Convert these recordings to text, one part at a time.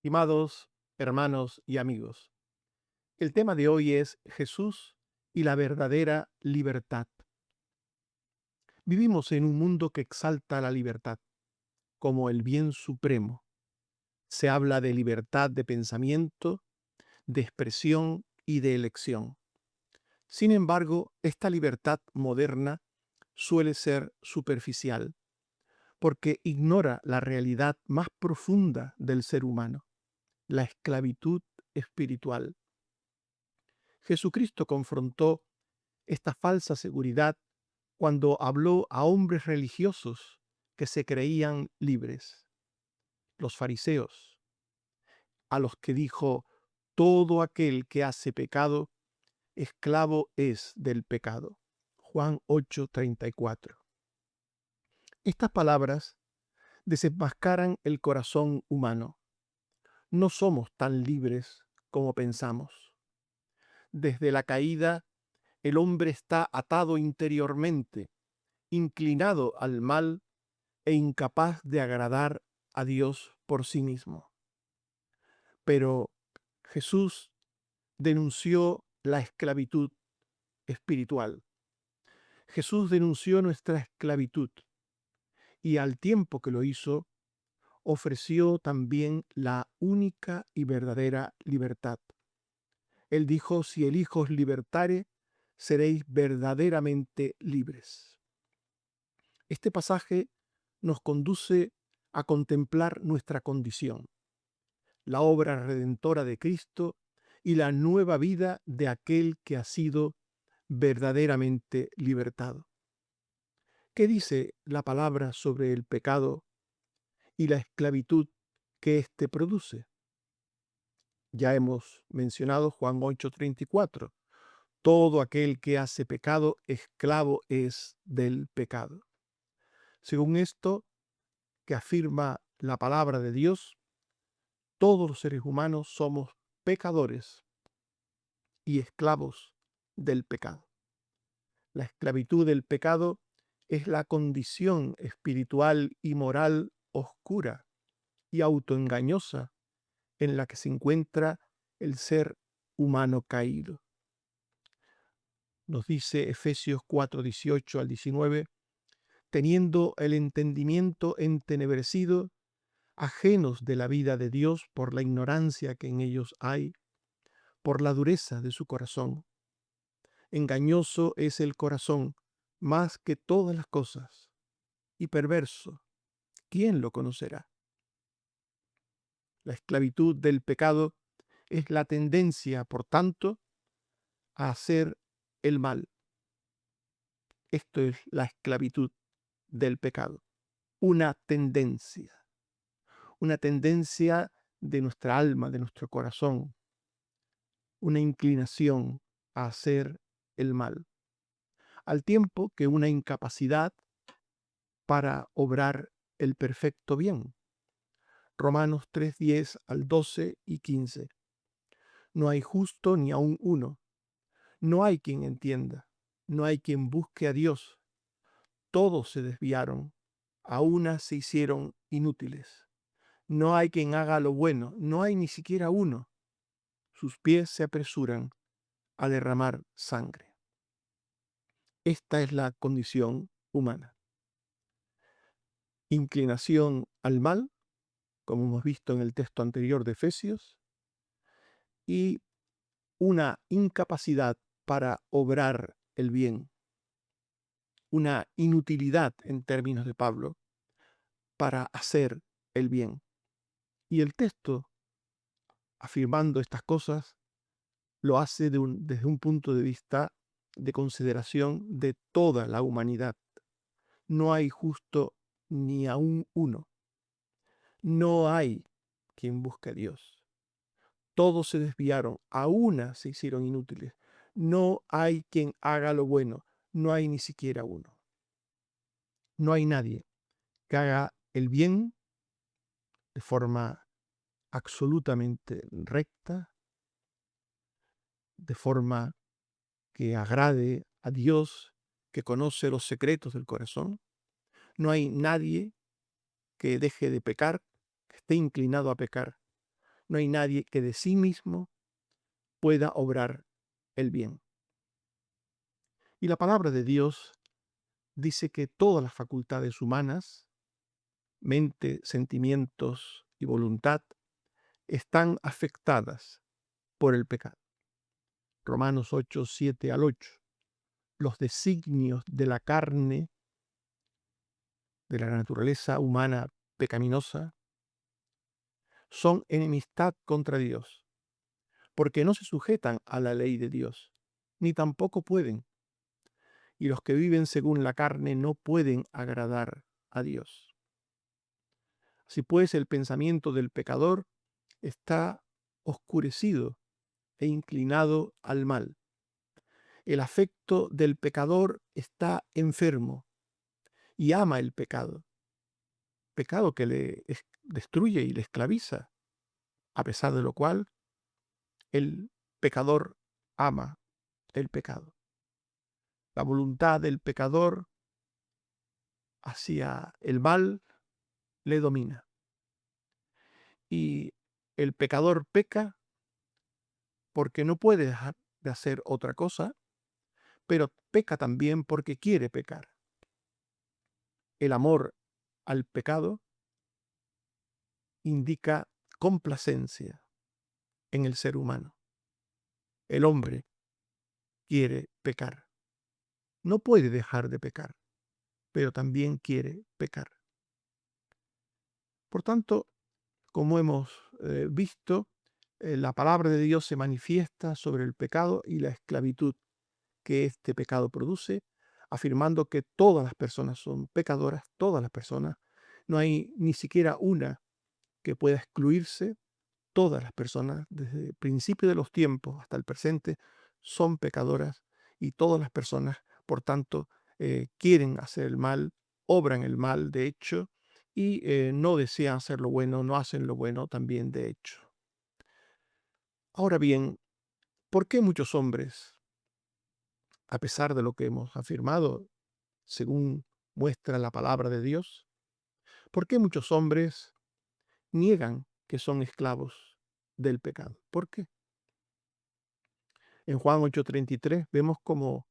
Estimados hermanos y amigos, el tema de hoy es Jesús y la verdadera libertad. Vivimos en un mundo que exalta la libertad como el bien supremo. Se habla de libertad de pensamiento, de expresión y de elección. Sin embargo, esta libertad moderna suele ser superficial porque ignora la realidad más profunda del ser humano, la esclavitud espiritual. Jesucristo confrontó esta falsa seguridad cuando habló a hombres religiosos que se creían libres, los fariseos, a los que dijo, todo aquel que hace pecado, esclavo es del pecado. Juan 8:34. Estas palabras desenmascaran el corazón humano. No somos tan libres como pensamos. Desde la caída, el hombre está atado interiormente, inclinado al mal e incapaz de agradar a Dios por sí mismo. Pero Jesús denunció la esclavitud espiritual. Jesús denunció nuestra esclavitud y al tiempo que lo hizo, ofreció también la única y verdadera libertad. Él dijo, si el Hijo os libertare, seréis verdaderamente libres. Este pasaje nos conduce a contemplar nuestra condición, la obra redentora de Cristo y la nueva vida de aquel que ha sido verdaderamente libertado. ¿Qué dice la palabra sobre el pecado y la esclavitud que éste produce? Ya hemos mencionado Juan 8:34. Todo aquel que hace pecado, esclavo es del pecado. Según esto que afirma la palabra de Dios, todos los seres humanos somos pecadores y esclavos del pecado. La esclavitud del pecado es la condición espiritual y moral oscura y autoengañosa en la que se encuentra el ser humano caído. Nos dice Efesios 4:18 al 19, teniendo el entendimiento entenebrecido, ajenos de la vida de Dios por la ignorancia que en ellos hay, por la dureza de su corazón. Engañoso es el corazón más que todas las cosas, y perverso, ¿quién lo conocerá? La esclavitud del pecado es la tendencia, por tanto, a hacer el mal. Esto es la esclavitud del pecado. Una tendencia de nuestra alma, de nuestro corazón, una inclinación a hacer el mal, al tiempo que una incapacidad para obrar el perfecto bien. Romanos 3:10 al 12 y 15. No hay justo ni aun uno. No hay quien entienda. No hay quien busque a Dios. Todos se desviaron. A una se hicieron inútiles. No hay quien haga lo bueno. No hay ni siquiera uno. Sus pies se apresuran a derramar sangre. Esta es la condición humana. Inclinación al mal, como hemos visto en el texto anterior de Efesios, y una incapacidad para obrar el bien, una inutilidad en términos de Pablo para hacer el bien. Y el texto, afirmando estas cosas, lo hace desde un punto de vista de consideración de toda la humanidad. No hay justo ni aun uno. No hay quien busque a Dios. Todos se desviaron, a una se hicieron inútiles. No hay quien haga lo bueno, no hay ni siquiera uno. No hay nadie que haga el bien de forma absolutamente recta, de forma que agrade a Dios, que conoce los secretos del corazón. No hay nadie que deje de pecar, que esté inclinado a pecar. No hay nadie que de sí mismo pueda obrar el bien. Y la palabra de Dios dice que todas las facultades humanas, mente, sentimientos y voluntad, están afectadas por el pecado. Romanos 8, 7 al 8. Los designios de la carne, de la naturaleza humana pecaminosa, son enemistad contra Dios, porque no se sujetan a la ley de Dios, ni tampoco pueden. Y los que viven según la carne no pueden agradar a Dios. Así pues, el pensamiento del pecador está oscurecido e inclinado al mal. El afecto del pecador está enfermo y ama el pecado, pecado que le destruye y le esclaviza, a pesar de lo cual el pecador ama el pecado. La voluntad del pecador hacia el mal le domina. Y el pecador peca porque no puede dejar de hacer otra cosa, pero peca también porque quiere pecar. El amor al pecado indica complacencia en el ser humano. El hombre quiere pecar. No puede dejar de pecar, pero también quiere pecar. Por tanto, como hemos visto, la palabra de Dios se manifiesta sobre el pecado y la esclavitud que este pecado produce, afirmando que todas las personas son pecadoras, todas las personas, no hay ni siquiera una que pueda excluirse, todas las personas, desde el principio de los tiempos hasta el presente, son pecadoras y todas las personas, por tanto, quieren hacer el mal, obran el mal, de hecho, y no desean hacer lo bueno, no hacen lo bueno también, de hecho. Ahora bien, ¿por qué muchos hombres, a pesar de lo que hemos afirmado, según muestra la palabra de Dios, por qué muchos hombres niegan que son esclavos del pecado? ¿Por qué? En Juan 8:33 vemos como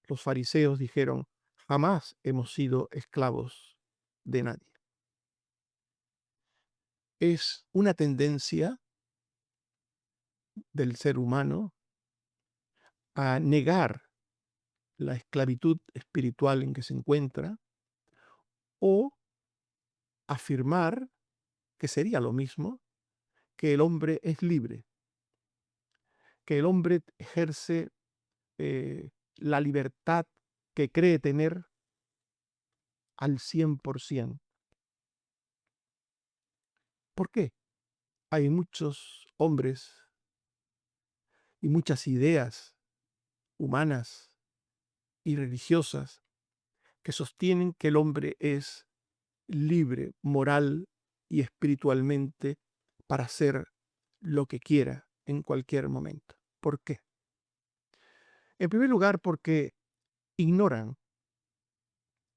los fariseos dijeron, jamás hemos sido esclavos de nadie. Es una tendencia del ser humano a negar la esclavitud espiritual en que se encuentra o afirmar, que sería lo mismo, que el hombre es libre, que el hombre ejerce la libertad que cree tener al 100%. ¿Por qué? Hay muchos hombres y muchas ideas humanas y religiosas que sostienen que el hombre es libre moral y espiritualmente para hacer lo que quiera en cualquier momento. ¿Por qué? En primer lugar, porque ignoran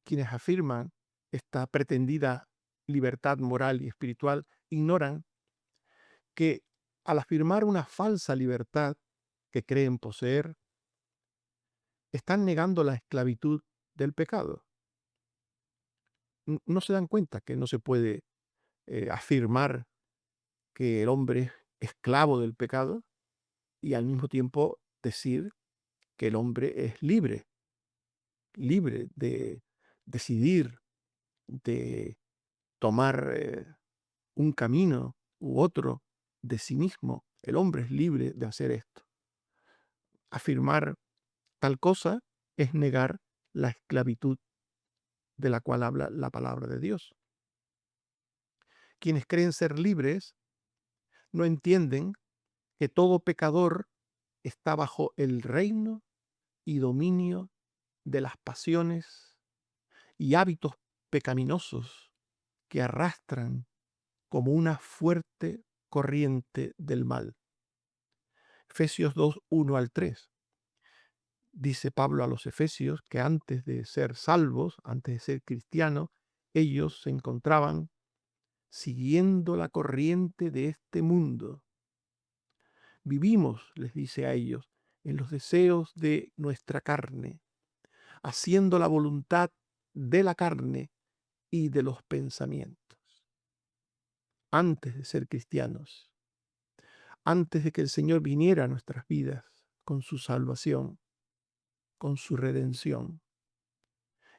quienes afirman esta pretendida libertad moral y espiritual, ignoran que al afirmar una falsa libertad que creen poseer, están negando la esclavitud del pecado. No se dan cuenta que no se puede afirmar que el hombre es esclavo del pecado y al mismo tiempo decir que el hombre es libre, libre de decidir, de tomar un camino u otro de sí mismo. El hombre es libre de hacer esto. Afirmar tal cosa es negar la esclavitud de la cual habla la palabra de Dios. Quienes creen ser libres no entienden que todo pecador está bajo el reino y dominio de las pasiones y hábitos pecaminosos que arrastran como una fuerte corriente del mal. Efesios 2, 1 al 3. Dice Pablo a los efesios que antes de ser salvos, antes de ser cristianos, ellos se encontraban siguiendo la corriente de este mundo. Vivimos, les dice a ellos, en los deseos de nuestra carne, haciendo la voluntad de la carne y de los pensamientos. Antes de ser cristianos, antes de que el Señor viniera a nuestras vidas con su salvación, con su redención,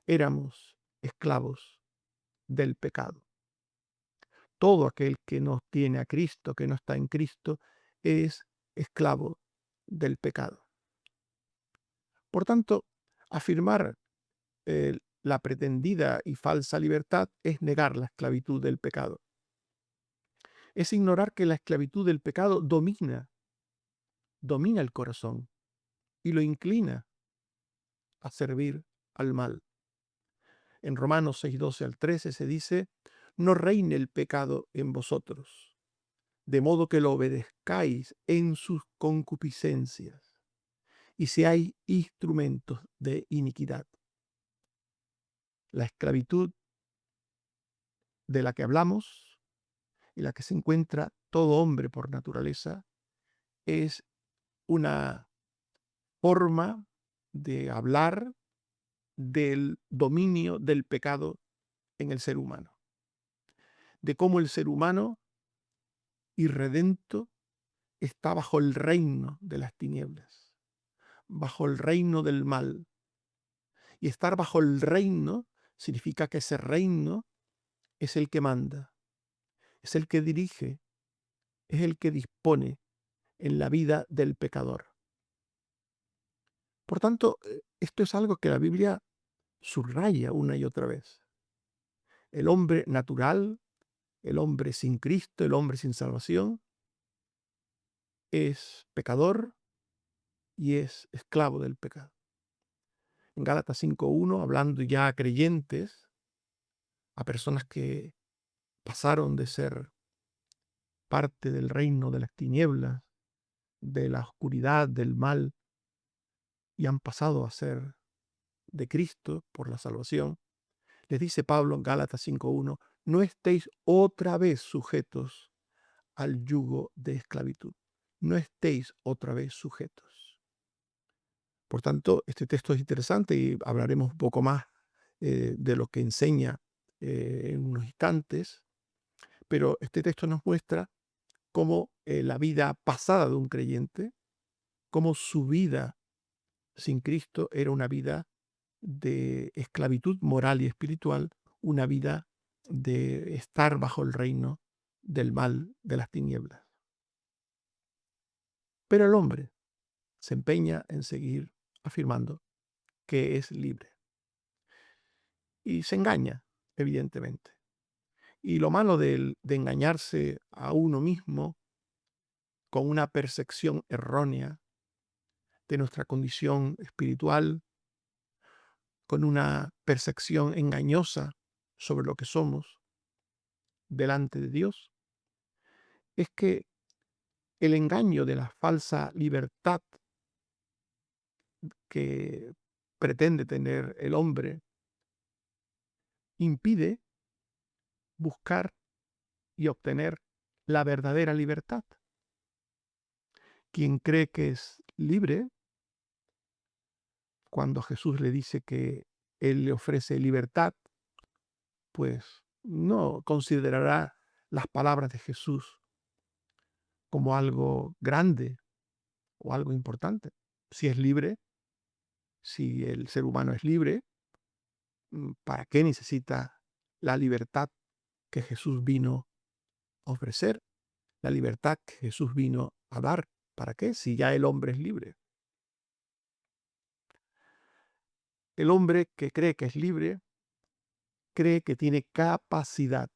éramos esclavos del pecado. Todo aquel que no tiene a Cristo, que no está en Cristo, es esclavo del pecado. Por tanto, afirmar la pretendida y falsa libertad es negar la esclavitud del pecado. Es ignorar que la esclavitud del pecado domina el corazón y lo inclina a servir al mal. En Romanos 6:12 al 13 se dice, no reine el pecado en vosotros, de modo que lo obedezcáis en sus concupiscencias y seáis instrumentos de iniquidad. La esclavitud de la que hablamos y la que se encuentra todo hombre por naturaleza es una forma de hablar del dominio del pecado en el ser humano, de cómo el ser humano irredento está bajo el reino de las tinieblas, bajo el reino del mal. Y estar bajo el reino significa que ese reino es el que manda, es el que dirige, es el que dispone en la vida del pecador. Por tanto, esto es algo que la Biblia subraya una y otra vez. El hombre natural, el hombre sin Cristo, el hombre sin salvación, es pecador y es esclavo del pecado. En Gálatas 5:1, hablando ya a creyentes, a personas que pasaron de ser parte del reino de las tinieblas, de la oscuridad, del mal, y han pasado a ser de Cristo por la salvación, les dice Pablo en Gálatas 5:1, no estéis otra vez sujetos al yugo de esclavitud. No estéis otra vez sujetos. Por tanto, este texto es interesante y hablaremos un poco más de lo que enseña en unos instantes, pero este texto nos muestra cómo la vida pasada de un creyente, cómo su vida sin Cristo era una vida de esclavitud moral y espiritual, una vida de estar bajo el reino del mal, de las tinieblas. Pero el hombre se empeña en seguir afirmando que es libre y se engaña, evidentemente. Y lo malo de engañarse a uno mismo con una percepción errónea de nuestra condición espiritual, con una percepción engañosa sobre lo que somos delante de Dios, es que el engaño de la falsa libertad que pretende tener el hombre impide buscar y obtener la verdadera libertad. Quien cree que es libre, cuando Jesús le dice que Él le ofrece libertad, pues no considerará las palabras de Jesús como algo grande o algo importante. Si es libre, si el ser humano es libre, ¿para qué necesita la libertad que Jesús vino a ofrecer? La libertad que Jesús vino a dar. ¿Para qué? Si ya el hombre es libre. El hombre que cree que es libre, cree que tiene capacidad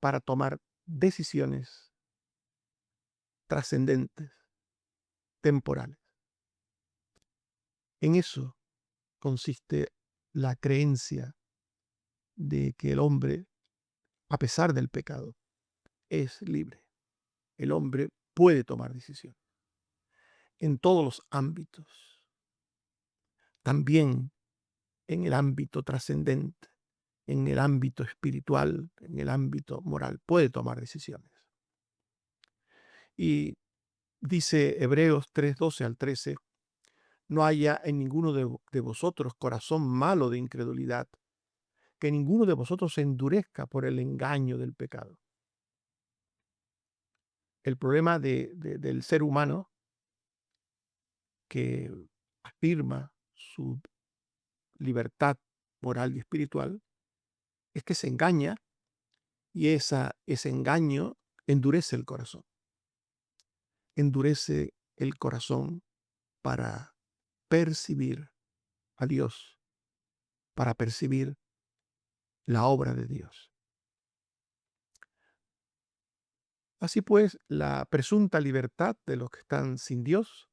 para tomar decisiones trascendentes, temporales. En eso consiste la creencia de que el hombre, a pesar del pecado, es libre. El hombre puede tomar decisiones en todos los ámbitos, también en el ámbito trascendente, en el ámbito espiritual, en el ámbito moral, puede tomar decisiones. Y dice Hebreos 3:12 al 13, no haya en ninguno de vosotros corazón malo de incredulidad, que ninguno de vosotros se endurezca por el engaño del pecado. El problema del ser humano que afirma su libertad moral y espiritual es que se engaña y ese engaño endurece el corazón. Endurece el corazón para percibir a Dios, para percibir la obra de Dios. Así pues, la presunta libertad de los que están sin Dios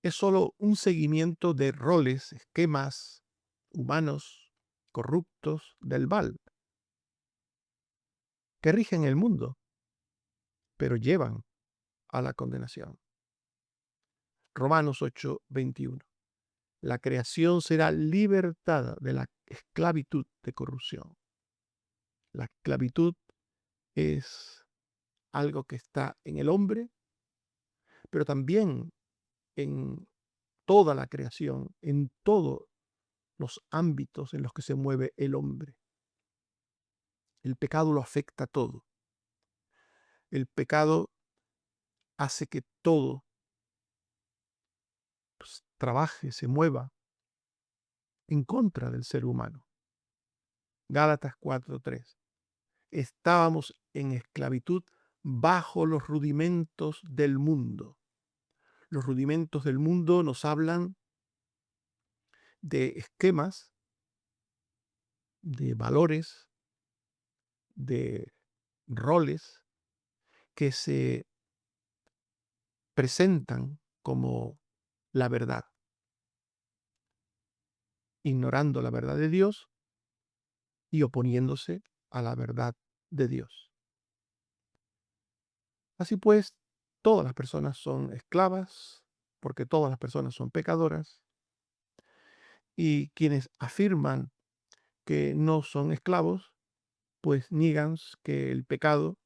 es solo un seguimiento de roles, esquemas humanos corruptos del mal, que rigen el mundo, pero llevan a la condenación. Romanos 8:21. La creación será libertada de la esclavitud de corrupción. La esclavitud es algo que está en el hombre, pero también en toda la creación, en todos los ámbitos en los que se mueve el hombre. El pecado lo afecta todo. El pecado hace que todo trabaje, se mueva en contra del ser humano. Gálatas 4:3. Estábamos en esclavitud bajo los rudimentos del mundo. Los rudimentos del mundo nos hablan de esquemas, de valores, de roles que se presentan como la verdad, ignorando la verdad de Dios y oponiéndose a la verdad de Dios. Así pues, todas las personas son esclavas, porque todas las personas son pecadoras, y quienes afirman que no son esclavos, pues niegan que el pecado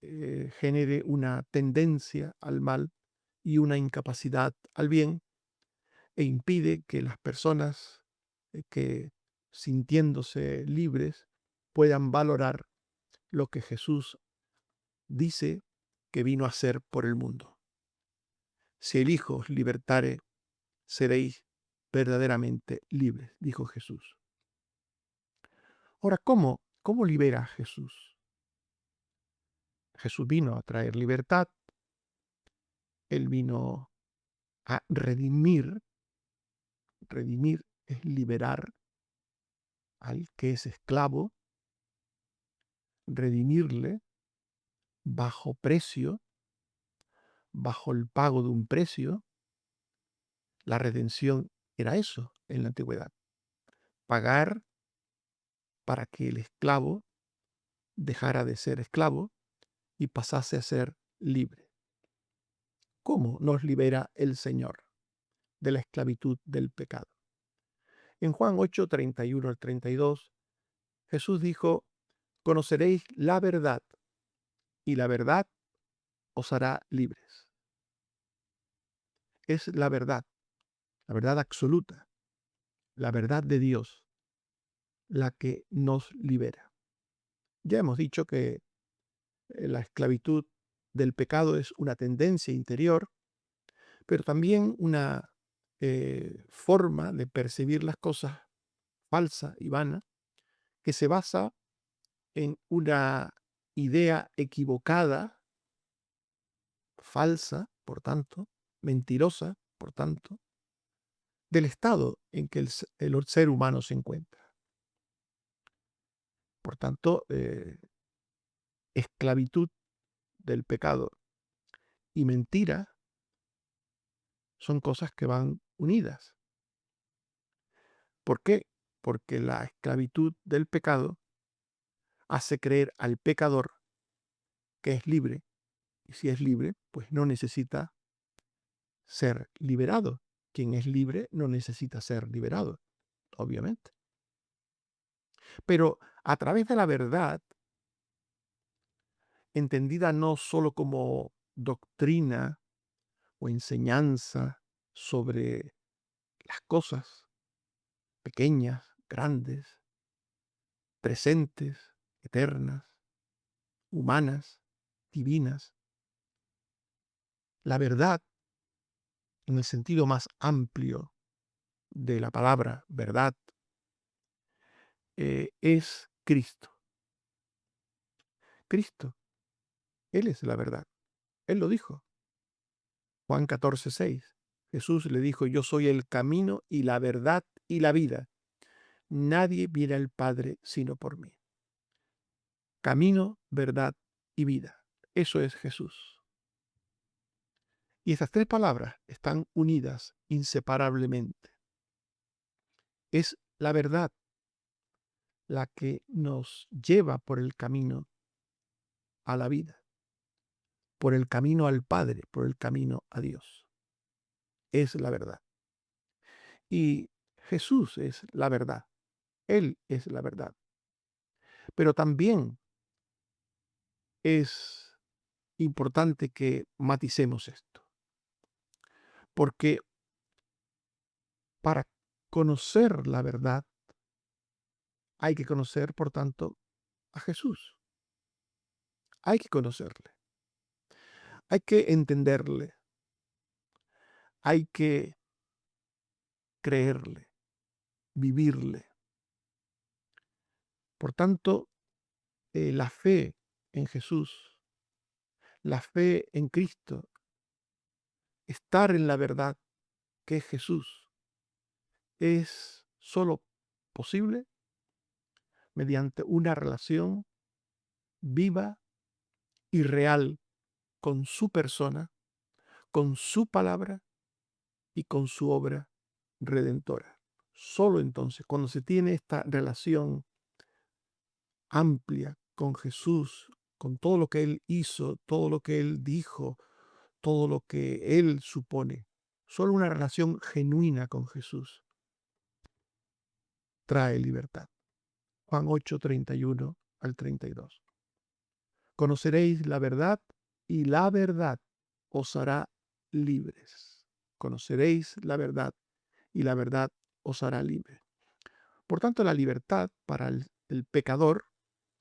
genere una tendencia al mal y una incapacidad al bien, e impide que las personas que sintiéndose libres puedan valorar lo que Jesús dice que vino a hacer por el mundo. Si el Hijo os libertare, seréis verdaderamente libres, dijo Jesús. Ahora, ¿cómo libera Jesús? Jesús vino a traer libertad, Él vino a redimir. Redimir es liberar al que es esclavo, redimirle bajo precio, bajo el pago de un precio. La redención era eso en la antigüedad, pagar para que el esclavo dejara de ser esclavo y pasase a ser libre. ¿Cómo nos libera el Señor de la esclavitud del pecado? En Juan 8:31 al 32, Jesús dijo, conoceréis la verdad y la verdad os hará libres. Es la verdad absoluta, la verdad de Dios, la que nos libera. Ya hemos dicho que la esclavitud del pecado es una tendencia interior, pero también una forma de percibir las cosas falsa y vana, que se basa en una idea equivocada, falsa, por tanto, mentirosa, por tanto, del estado en que el ser humano se encuentra. Por tanto, esclavitud del pecado y mentira son cosas que van unidas. ¿Por qué? Porque la esclavitud del pecado hace creer al pecador que es libre, y si es libre, pues no necesita ser liberado. Quien es libre no necesita ser liberado, obviamente. Pero a través de la verdad, entendida no solo como doctrina o enseñanza sobre las cosas pequeñas, grandes, presentes, eternas, humanas, divinas. La verdad, en el sentido más amplio de la palabra verdad, es Cristo. Cristo, Él es la verdad. Él lo dijo. Juan 14:6. Jesús le dijo, yo soy el camino y la verdad y la vida. Nadie viene al Padre sino por mí. Camino, verdad y vida. Eso es Jesús. Y estas tres palabras están unidas inseparablemente. Es la verdad la que nos lleva por el camino a la vida, por el camino al Padre, por el camino a Dios. Es la verdad. Y Jesús es la verdad. Él es la verdad. Pero también es importante que maticemos esto, porque para conocer la verdad hay que conocer, por tanto, a Jesús. Hay que conocerle, hay que entenderle, hay que creerle, vivirle. Por tanto, la fe en Jesús, la fe en Cristo, estar en la verdad que es Jesús, es solo posible mediante una relación viva y real con su persona, con su palabra y con su obra redentora. Solo entonces, cuando se tiene esta relación amplia con Jesús, con todo lo que Él hizo, todo lo que Él dijo, todo lo que Él supone, solo una relación genuina con Jesús trae libertad. Juan 8:31 al 32. Conoceréis la verdad y la verdad os hará libres. Conoceréis la verdad y la verdad os hará libre. Por tanto, la libertad para el pecador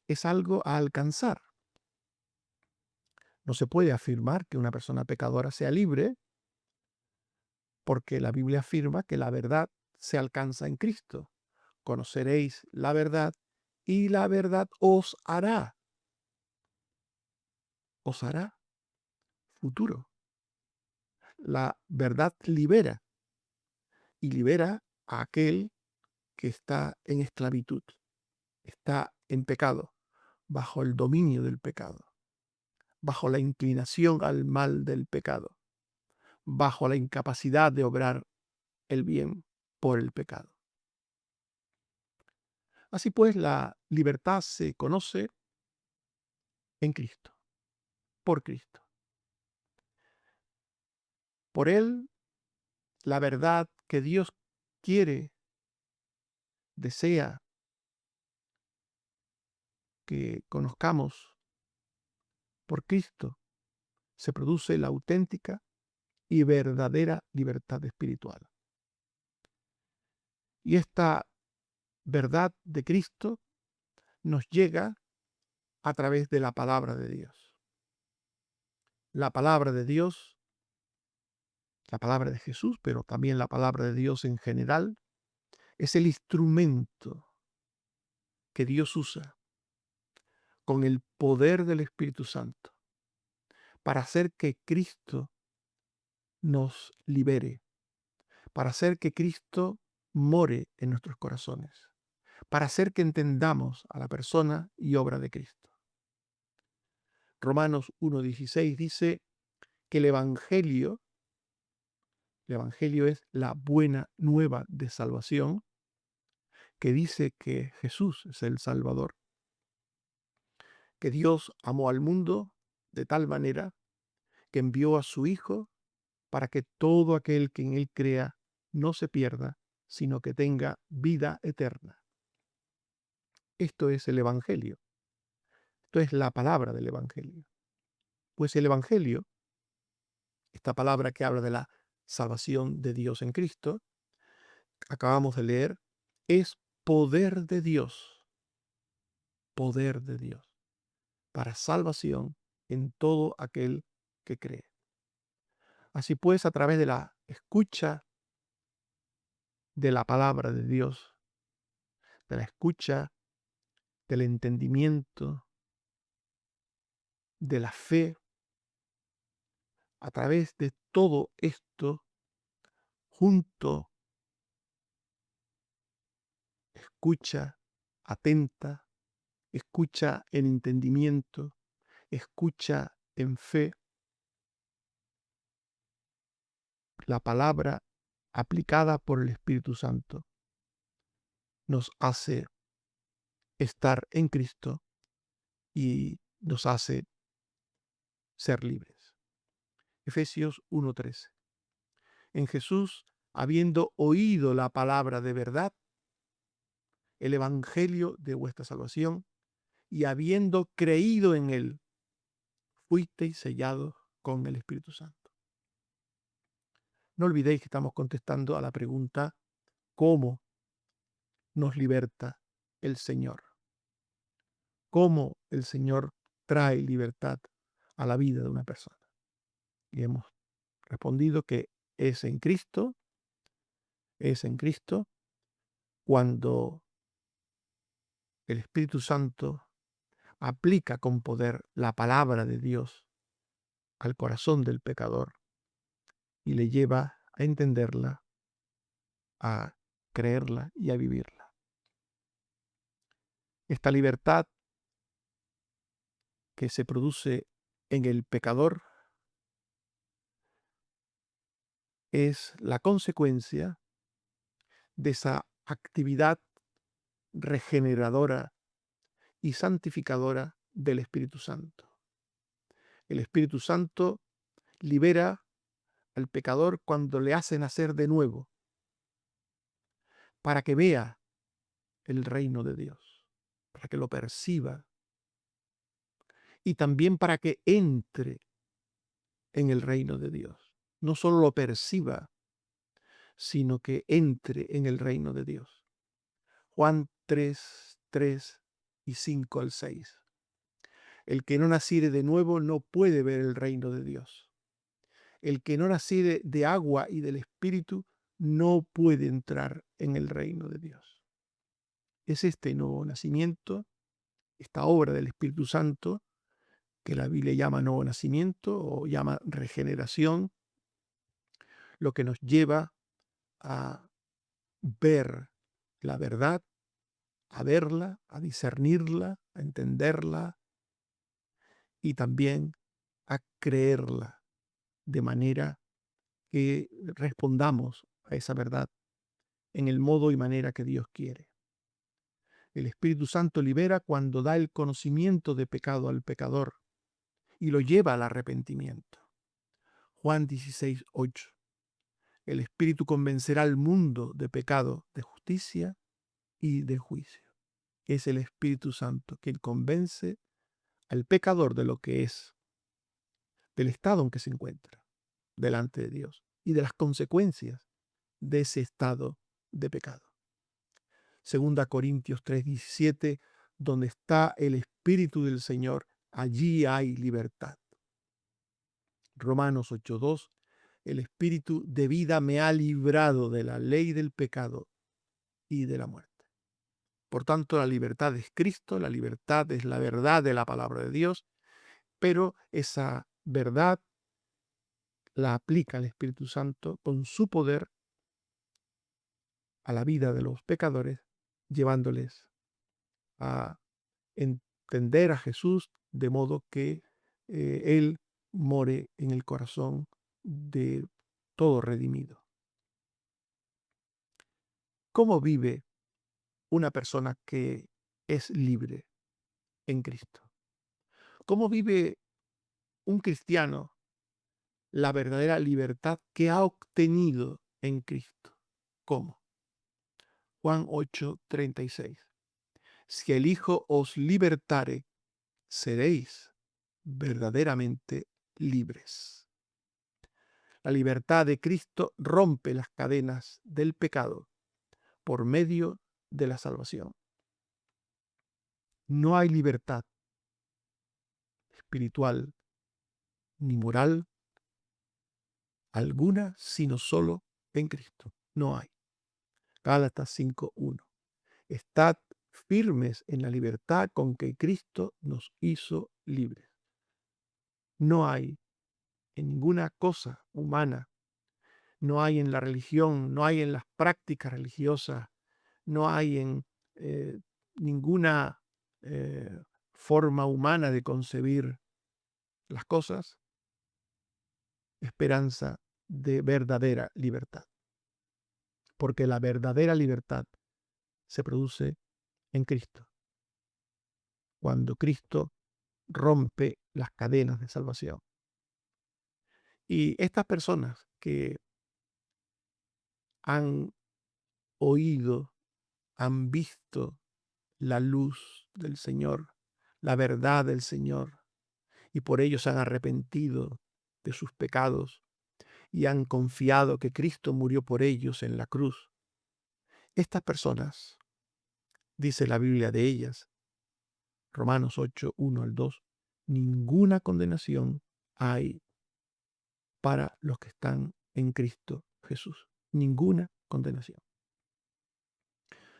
es algo a alcanzar. No se puede afirmar que una persona pecadora sea libre porque la Biblia afirma que la verdad se alcanza en Cristo. Conoceréis la verdad y la verdad os hará futuro. La verdad libera y libera a aquel que está en esclavitud, está en pecado, bajo el dominio del pecado, bajo la inclinación al mal del pecado, bajo la incapacidad de obrar el bien por el pecado. Así pues, la libertad se conoce en Cristo, por Cristo. Por Él, la verdad que Dios quiere, desea que conozcamos por Cristo, se produce la auténtica y verdadera libertad espiritual. Y esta verdad de Cristo nos llega a través de la palabra de Dios. La palabra de Dios, la palabra de Jesús, pero también la palabra de Dios en general, es el instrumento que Dios usa con el poder del Espíritu Santo para hacer que Cristo nos libere, para hacer que Cristo more en nuestros corazones, para hacer que entendamos a la persona y obra de Cristo. Romanos 1:16 dice que el Evangelio es la buena nueva de salvación, que dice que Jesús es el Salvador, que Dios amó al mundo de tal manera que envió a su Hijo para que todo aquel que en Él crea no se pierda, sino que tenga vida eterna. Esto es el Evangelio. Esto es la palabra del Evangelio. Pues el Evangelio, esta palabra que habla de la salvación de Dios en Cristo, acabamos de leer, es poder de Dios, para salvación en todo aquel que cree. Así pues, a través de la escucha de la palabra de Dios, de la escucha, del entendimiento, de la fe, a través de todo esto, junto, escucha atenta, escucha en entendimiento, escucha en fe, la palabra aplicada por el Espíritu Santo nos hace estar en Cristo y nos hace ser libres. Efesios 1:13. En Jesús, habiendo oído la palabra de verdad, el evangelio de vuestra salvación, y habiendo creído en él, fuisteis sellados con el Espíritu Santo. No olvidéis que estamos contestando a la pregunta, ¿cómo nos liberta el Señor? ¿Cómo el Señor trae libertad a la vida de una persona? Y hemos respondido que es en Cristo cuando el Espíritu Santo aplica con poder la palabra de Dios al corazón del pecador y le lleva a entenderla, a creerla y a vivirla. Esta libertad que se produce en el pecador es la consecuencia de esa actividad regeneradora y santificadora del Espíritu Santo. El Espíritu Santo libera al pecador cuando le hace nacer de nuevo, para que vea el reino de Dios, para que lo perciba y también para que entre en el reino de Dios. No solo lo perciba, sino que entre en el reino de Dios. Juan 3:3 y 5 al 6. El que no naciere de nuevo no puede ver el reino de Dios. El que no naciere de agua y del Espíritu no puede entrar en el reino de Dios. Es este nuevo nacimiento, esta obra del Espíritu Santo, que la Biblia llama nuevo nacimiento o llama regeneración, lo que nos lleva a ver la verdad, a verla, a discernirla, a entenderla y también a creerla de manera que respondamos a esa verdad en el modo y manera que Dios quiere. El Espíritu Santo libera cuando da el conocimiento de pecado al pecador y lo lleva al arrepentimiento. Juan 16:8. El Espíritu convencerá al mundo de pecado, de justicia y de juicio. Es el Espíritu Santo quien convence al pecador de lo que es, del estado en que se encuentra delante de Dios y de las consecuencias de ese estado de pecado. Segunda Corintios 3:17, donde está el Espíritu del Señor, allí hay libertad. Romanos 8:2, el Espíritu de vida me ha librado de la ley del pecado y de la muerte. Por tanto, la libertad es Cristo, la libertad es la verdad de la palabra de Dios, pero esa verdad la aplica el Espíritu Santo con su poder a la vida de los pecadores, llevándoles a entender a Jesús de modo que Él more en el corazón de todo redimido. ¿Cómo vive una persona que es libre en Cristo? ¿Cómo vive un cristiano la verdadera libertad que ha obtenido en Cristo? ¿Cómo? Juan 8:36. Si el Hijo os libertare, seréis verdaderamente libres. La libertad de Cristo rompe las cadenas del pecado por medio de la salvación. No hay libertad espiritual ni moral alguna, sino solo en Cristo. No hay. Gálatas 5:1. Estad firmes en la libertad con que Cristo nos hizo libres. No hay en ninguna cosa humana, no hay en la religión, no hay en las prácticas religiosas, no hay en eh, ninguna forma humana de concebir las cosas, esperanza de verdadera libertad. Porque la verdadera libertad se produce en Cristo, cuando Cristo rompe las cadenas de salvación. Y estas personas que han oído, han visto la luz del Señor, la verdad del Señor, y por ello se han arrepentido de sus pecados y han confiado que Cristo murió por ellos en la cruz. Estas personas, dice la Biblia de ellas, Romanos 8:1-2, ninguna condenación hay para los que están en Cristo Jesús. Ninguna condenación.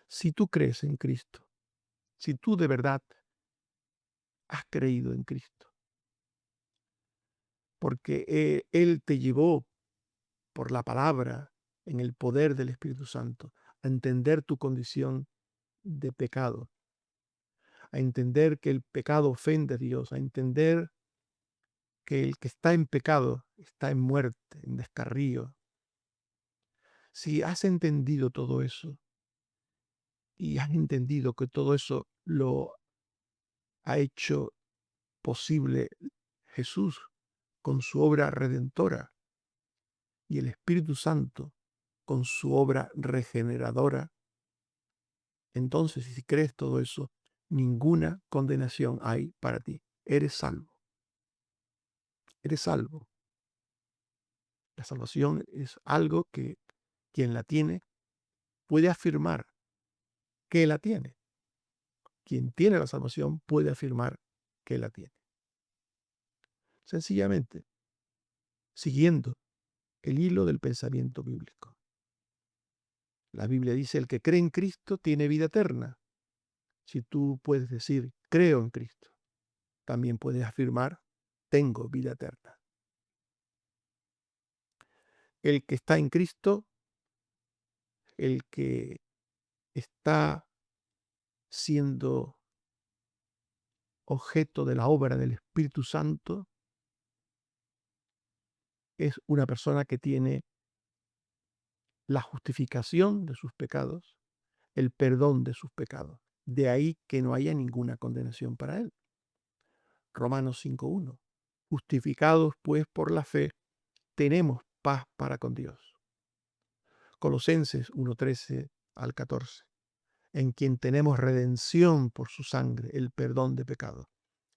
Si tú crees en Cristo, si tú de verdad has creído en Cristo, porque Él te llevó por la palabra, en el poder del Espíritu Santo, a entender tu condición de pecado, a entender que el pecado ofende a Dios, a entender que el que está en pecado está en muerte, en descarrío. Si has entendido todo eso y has entendido que todo eso lo ha hecho posible Jesús con su obra redentora y el Espíritu Santo con su obra regeneradora, entonces si crees todo eso, ninguna condenación hay para ti. Eres salvo. Eres salvo. La salvación es algo que quien la tiene puede afirmar que la tiene. Quien tiene la salvación puede afirmar que la tiene. Sencillamente, siguiendo el hilo del pensamiento bíblico. La Biblia dice, el que cree en Cristo tiene vida eterna. Si tú puedes decir, creo en Cristo, también puedes afirmar, tengo vida eterna. El que está en Cristo, el que está siendo objeto de la obra del Espíritu Santo, es una persona que tiene la justificación de sus pecados, el perdón de sus pecados. De ahí que no haya ninguna condenación para él. Romanos 5:1. Justificados pues por la fe, tenemos paz para con Dios. Colosenses 1:13-14. En quien tenemos redención por su sangre, el perdón de pecados.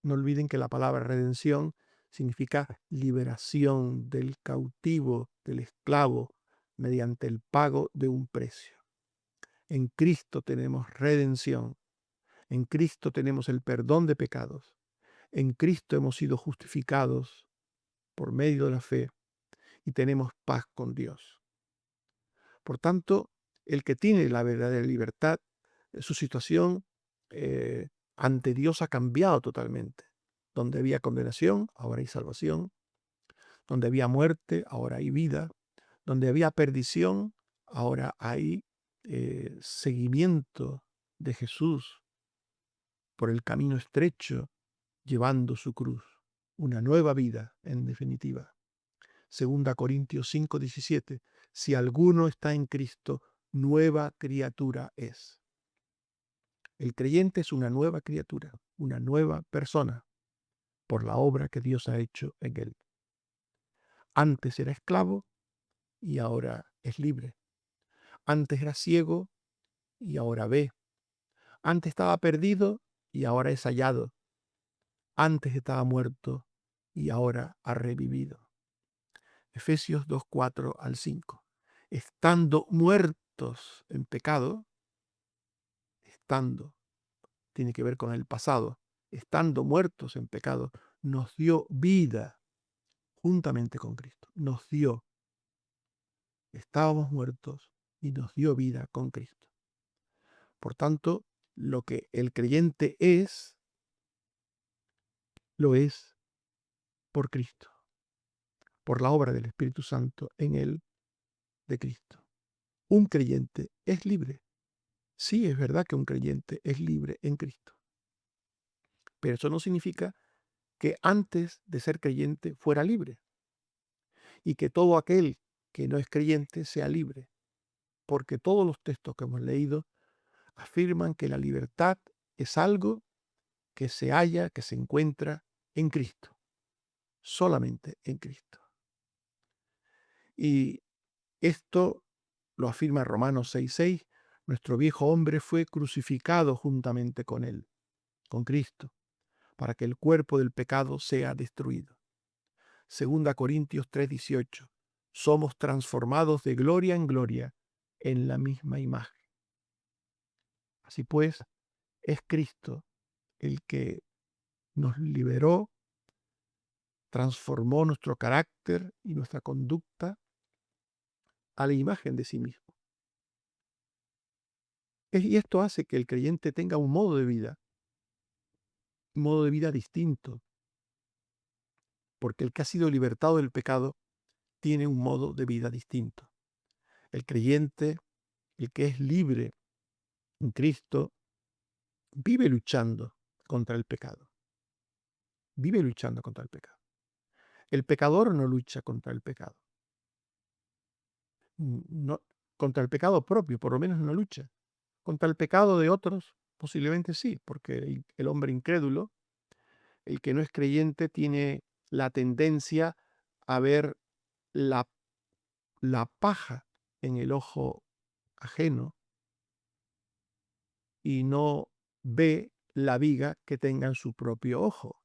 No olviden que la palabra redención significa liberación del cautivo, del esclavo, mediante el pago de un precio. En Cristo tenemos redención. En Cristo tenemos el perdón de pecados. En Cristo hemos sido justificados por medio de la fe y tenemos paz con Dios. Por tanto, el que tiene la verdadera libertad, su situación ante Dios ha cambiado totalmente. Donde había condenación, ahora hay salvación. Donde había muerte, ahora hay vida. Donde había perdición, ahora hay seguimiento de Jesús por el camino estrecho, llevando su cruz. Una nueva vida, en definitiva. 2 Corintios 5:17. Si alguno está en Cristo, nueva criatura es. El creyente es una nueva criatura, una nueva persona, por la obra que Dios ha hecho en él. Antes era esclavo y ahora es libre. Antes era ciego y ahora ve. Antes estaba perdido y ahora es hallado. Antes estaba muerto y ahora ha revivido. Efesios 2, 4 al 5. Estando muertos en pecado, estando, tiene que ver con el pasado, estando muertos en pecado, nos dio vida juntamente con Cristo. Nos dio. Estábamos muertos y nos dio vida con Cristo. Por tanto, lo que el creyente es, lo es por Cristo, por la obra del Espíritu Santo en él de Cristo. Un creyente es libre. Sí, es verdad que un creyente es libre en Cristo. Pero eso no significa que antes de ser creyente fuera libre y que todo aquel que no es creyente sea libre, porque todos los textos que hemos leído afirman que la libertad es algo que se halla, que se encuentra en Cristo, solamente en Cristo. Y esto lo afirma Romanos 6:6, nuestro viejo hombre fue crucificado juntamente con él, con Cristo, para que el cuerpo del pecado sea destruido. 2 Corintios 3:18, somos transformados de gloria en gloria en la misma imagen. Así pues, es Cristo el que nos liberó, transformó nuestro carácter y nuestra conducta a la imagen de sí mismo. Y esto hace que el creyente tenga un modo de vida distinto, porque el que ha sido libertado del pecado tiene un modo de vida distinto. El creyente, el que es libre en Cristo, vive luchando contra el pecado. Vive luchando contra el pecado. El pecador no lucha contra el pecado. No, contra el pecado propio, por lo menos no lucha. Contra el pecado de otros, posiblemente sí, porque el hombre incrédulo, el que no es creyente, tiene la tendencia a ver la, la paja en el ojo ajeno y no ve la viga que tenga en su propio ojo.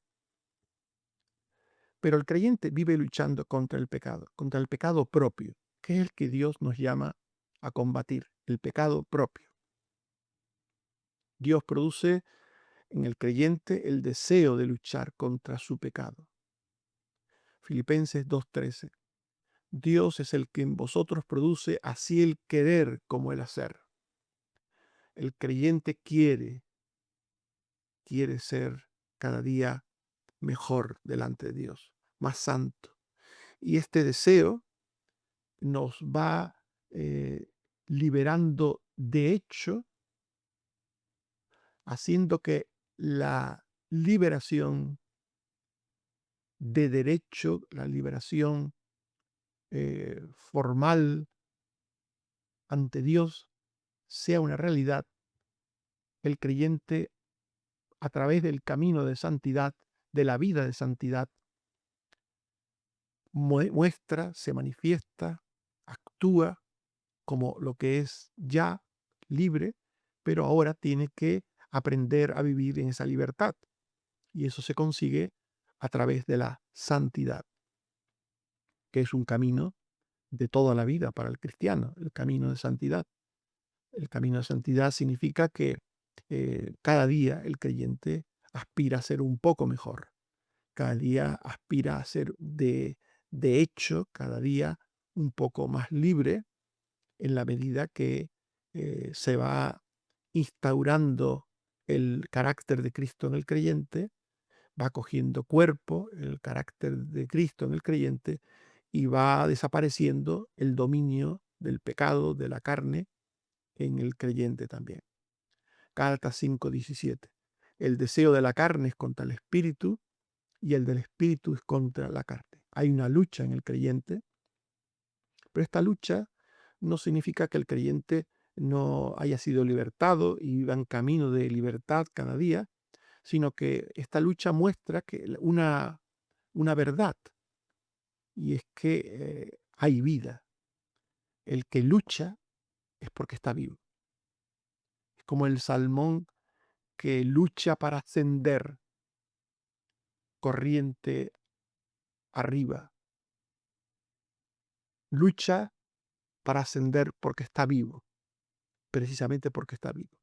Pero el creyente vive luchando contra el pecado propio, que es el que Dios nos llama a combatir, el pecado propio. Dios produce en el creyente el deseo de luchar contra su pecado. Filipenses 2:13. Dios es el que en vosotros produce así el querer como el hacer. El creyente quiere ser cada día mejor delante de Dios, más santo. Y este deseo nos va liberando de hecho, haciendo que la liberación de derecho, la liberación formal ante Dios sea una realidad. El creyente, a través del camino de santidad, de la vida de santidad, muestra, se manifiesta, actúa como lo que es ya libre, pero ahora tiene que aprender a vivir en esa libertad. Y eso se consigue a través de la santidad, que es un camino de toda la vida para el cristiano, el camino de santidad. El camino de santidad significa que cada día el creyente aspira a ser un poco mejor. Cada día aspira a ser de hecho, cada día un poco más libre en la medida que se va instaurando el carácter de Cristo en el creyente, va cogiendo cuerpo el carácter de Cristo en el creyente y va desapareciendo el dominio del pecado, de la carne, en el creyente también. Gálatas 5:17. El deseo de la carne es contra el espíritu y el del espíritu es contra la carne. Hay una lucha en el creyente, pero esta lucha no significa que el creyente no haya sido libertado y viva en camino de libertad cada día, sino que esta lucha muestra que una verdad, y es que hay vida. El que lucha es porque está vivo. Es como el salmón que lucha para ascender corriente arriba. Lucha para ascender porque está vivo, precisamente porque está vivo.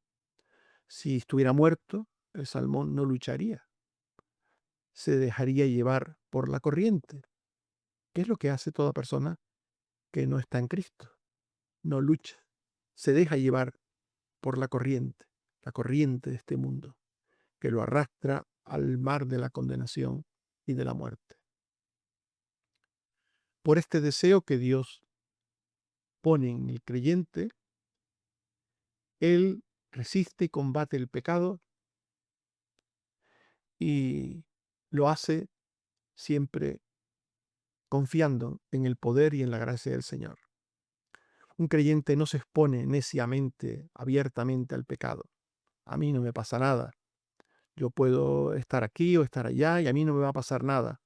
Si estuviera muerto, el salmón no lucharía, se dejaría llevar por la corriente, que es lo que hace toda persona que no está en Cristo. No lucha, se deja llevar por la corriente de este mundo, que lo arrastra al mar de la condenación y de la muerte. Por este deseo que Dios pone en el creyente, él resiste y combate el pecado y lo hace siempre confiando en el poder y en la gracia del Señor. Un creyente no se expone neciamente, abiertamente al pecado. A mí no me pasa nada. Yo puedo estar aquí o estar allá y a mí no me va a pasar nada,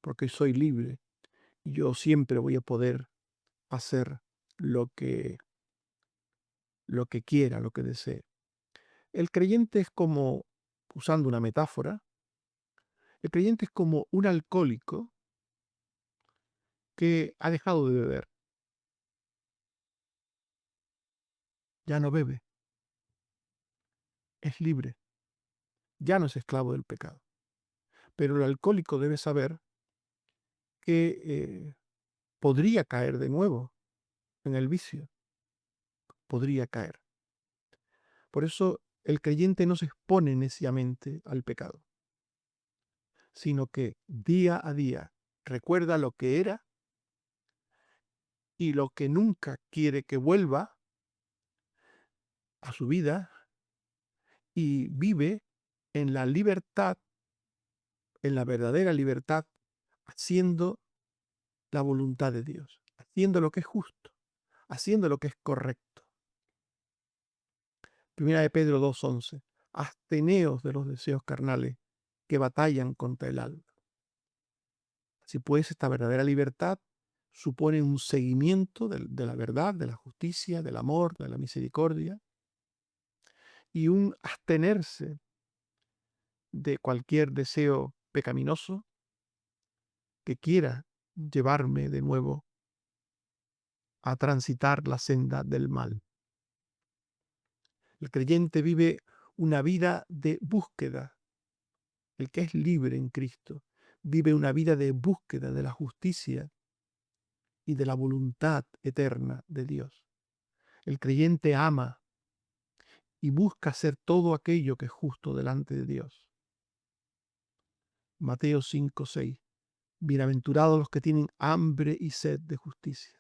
porque soy libre y yo siempre voy a poder hacer lo que, lo que quiera, lo que desee. El creyente es como, usando una metáfora, el creyente es como un alcohólico que ha dejado de beber, ya no bebe, es libre, ya no es esclavo del pecado. Pero el alcohólico debe saber que podría caer de nuevo en el vicio, podría caer. Por eso el creyente no se expone neciamente al pecado, sino que día a día recuerda lo que era y lo que nunca quiere que vuelva a su vida y vive en la libertad, en la verdadera libertad, haciendo la voluntad de Dios, haciendo lo que es justo, haciendo lo que es correcto. Primera de Pedro 2:11. Absteneos de los deseos carnales que batallan contra el alma. Así pues, esta verdadera libertad supone un seguimiento de la verdad, de la justicia, del amor, de la misericordia, y un abstenerse de cualquier deseo pecaminoso que quiera llevarme de nuevo a transitar la senda del mal. El creyente vive una vida de búsqueda. El que es libre en Cristo vive una vida de búsqueda de la justicia y de la voluntad eterna de Dios. El creyente ama y busca hacer todo aquello que es justo delante de Dios. Mateo 5:6. Bienaventurados los que tienen hambre y sed de justicia.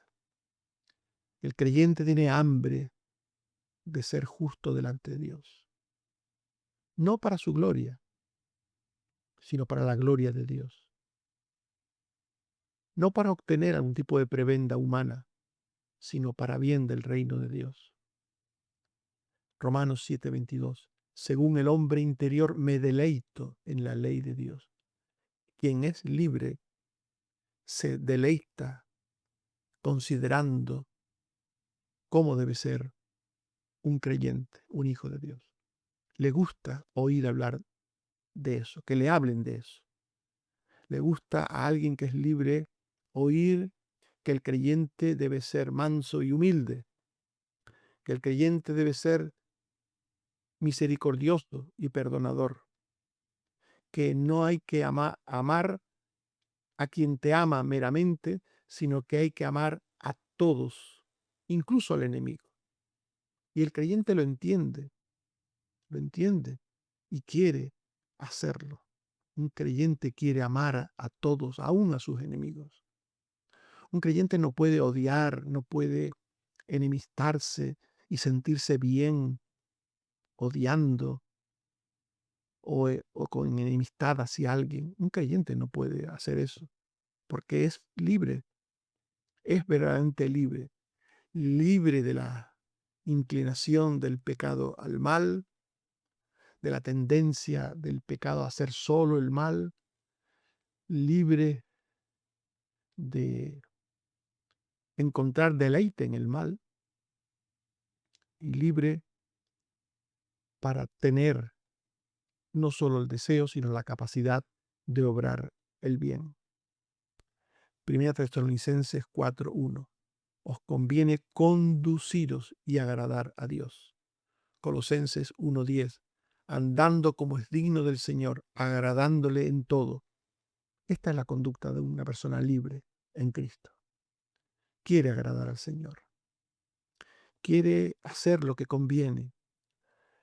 El creyente tiene hambre de ser justo delante de Dios. No para su gloria, sino para la gloria de Dios. No para obtener algún tipo de prebenda humana, sino para bien del reino de Dios. Romanos 7:22. Según el hombre interior me deleito en la ley de Dios. Quien es libre se deleita considerando cómo debe ser un creyente, un hijo de Dios. Le gusta oír hablar de eso, que le hablen de eso. Le gusta a alguien que es libre oír que el creyente debe ser manso y humilde, que el creyente debe ser misericordioso y perdonador, que no hay que amar a quien te ama meramente, sino que hay que amar a todos, incluso al enemigo. Y el creyente lo entiende y quiere hacerlo. Un creyente quiere amar a todos, aún a sus enemigos. Un creyente no puede odiar, no puede enemistarse y sentirse bien odiando o con enemistad hacia alguien. Un creyente no puede hacer eso porque es libre, es verdaderamente libre, libre de la inclinación del pecado al mal, de la tendencia del pecado a hacer solo el mal, libre de encontrar deleite en el mal y libre para tener no solo el deseo, sino la capacidad de obrar el bien. 1 Tesalonicenses 4:1. Os conviene conduciros y agradar a Dios. Colosenses 1:10. Andando como es digno del Señor, agradándole en todo. Esta es la conducta de una persona libre en Cristo. Quiere agradar al Señor. Quiere hacer lo que conviene.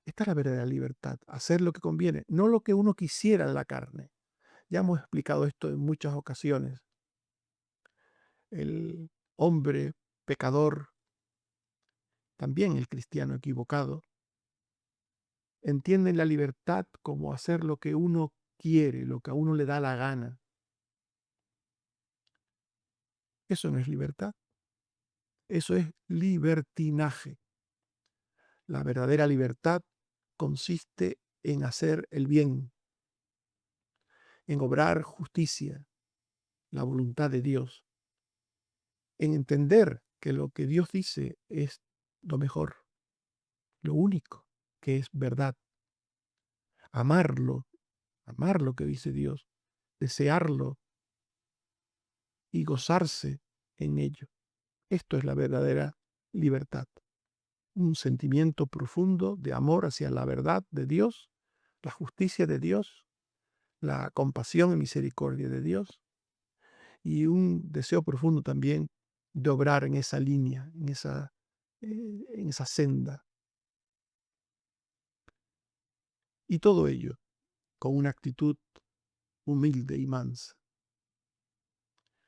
Esta es la verdadera libertad, hacer lo que conviene, no lo que uno quisiera en la carne. Ya hemos explicado esto en muchas ocasiones. El hombre pecador, también el cristiano equivocado, entiende la libertad como hacer lo que uno quiere, lo que a uno le da la gana. Eso no es libertad, eso es libertinaje. La verdadera libertad consiste en hacer el bien, en obrar justicia, la voluntad de Dios, en entender que lo que Dios dice es lo mejor, lo único que es verdad. Amarlo, amar lo que dice Dios, desearlo y gozarse en ello. Esto es la verdadera libertad. Un sentimiento profundo de amor hacia la verdad de Dios, la justicia de Dios, la compasión y misericordia de Dios, y un deseo profundo también de obrar en esa línea, en esa senda. Y todo ello con una actitud humilde y mansa.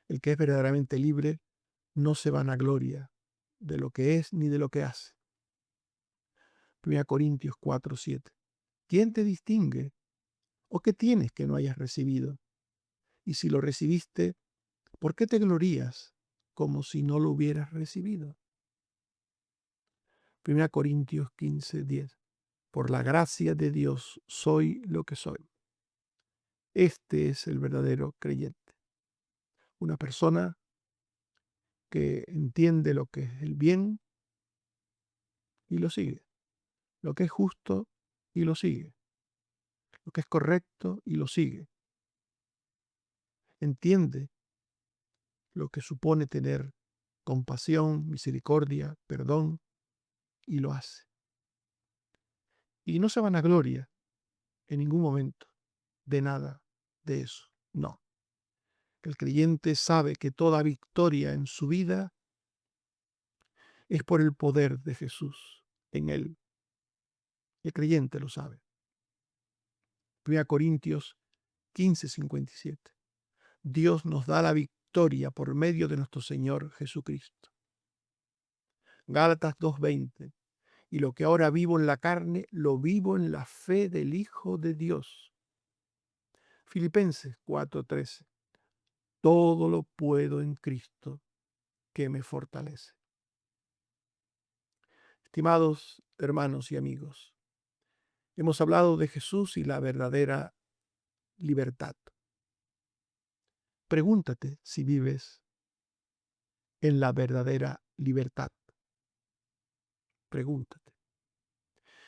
El que es verdaderamente libre no se vanagloria de lo que es ni de lo que hace. 1 Corintios 4:7. ¿Quién te distingue? ¿O qué tienes que no hayas recibido? Y si lo recibiste, ¿por qué te glorías como si no lo hubieras recibido? 1 Corintios 15:10. Por la gracia de Dios soy lo que soy. Este es el verdadero creyente. Una persona que entiende lo que es el bien y lo sigue, lo que es justo y lo sigue, lo que es correcto y lo sigue. Entiende lo que supone tener compasión, misericordia, perdón y lo hace. Y no se vanagloria en ningún momento de nada de eso. No. El creyente sabe que toda victoria en su vida es por el poder de Jesús en él. El creyente lo sabe. 1 Corintios 15:57. Dios nos da la victoria por medio de nuestro Señor Jesucristo. Gálatas 2:20. Y lo que ahora vivo en la carne, lo vivo en la fe del Hijo de Dios. Filipenses 4:13. Todo lo puedo en Cristo que me fortalece. Estimados hermanos y amigos, hemos hablado de Jesús y la verdadera libertad. Pregúntate si vives en la verdadera libertad. Pregúntate.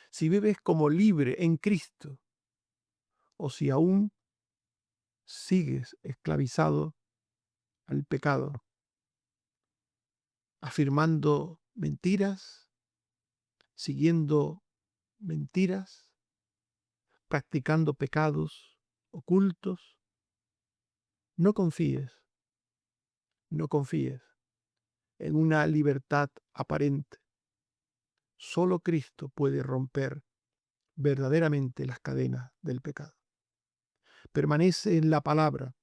Si vives como libre en Cristo o si aún sigues esclavizado al pecado, afirmando mentiras, siguiendo mentiras, practicando pecados ocultos. No confíes en una libertad aparente. Solo Cristo puede romper verdaderamente las cadenas del pecado. Permanece en la palabra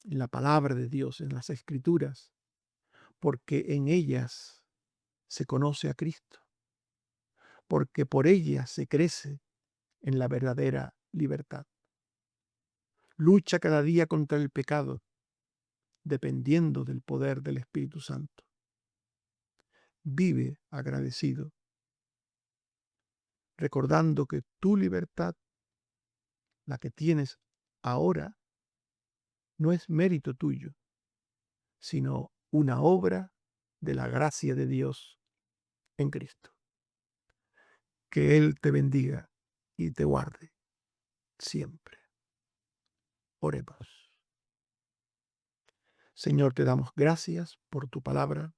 de Dios, en las Escrituras, porque en ellas se conoce a Cristo, porque por ellas se crece en la verdadera libertad. Lucha cada día contra el pecado, dependiendo del poder del Espíritu Santo. Vive agradecido, recordando que tu libertad, la que tienes ahora, no es mérito tuyo, sino una obra de la gracia de Dios en Cristo. Que Él te bendiga y te guarde siempre. Oremos. Señor, te damos gracias por tu palabra.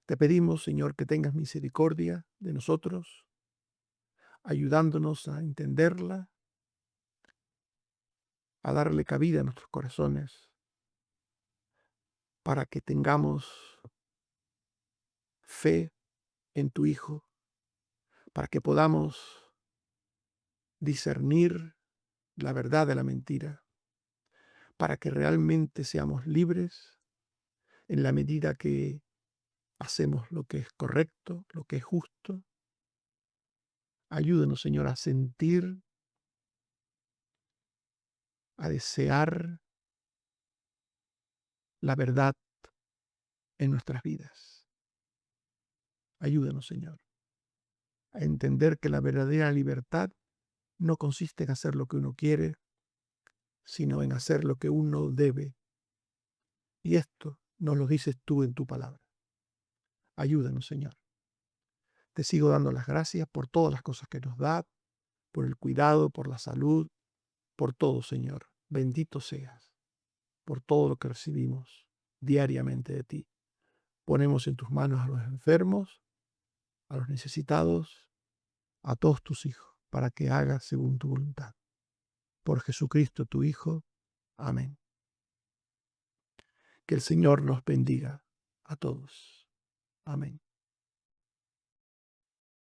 Te pedimos, Señor, que tengas misericordia de nosotros, ayudándonos a entenderla, a darle cabida a nuestros corazones, para que tengamos fe en tu Hijo, para que podamos discernir la verdad de la mentira, para que realmente seamos libres en la medida que hacemos lo que es correcto, lo que es justo. Ayúdanos, Señor, a sentir, a desear la verdad en nuestras vidas. Ayúdanos, Señor, a entender que la verdadera libertad no consiste en hacer lo que uno quiere, sino en hacer lo que uno debe. Y esto nos lo dices tú en tu palabra. Ayúdanos, Señor. Te sigo dando las gracias por todas las cosas que nos da, por el cuidado, por la salud, por todo, Señor. Bendito seas por todo lo que recibimos diariamente de ti. Ponemos en tus manos a los enfermos, a los necesitados, a todos tus hijos, para que hagas según tu voluntad. Por Jesucristo tu Hijo. Amén. Que el Señor nos bendiga a todos. Amén.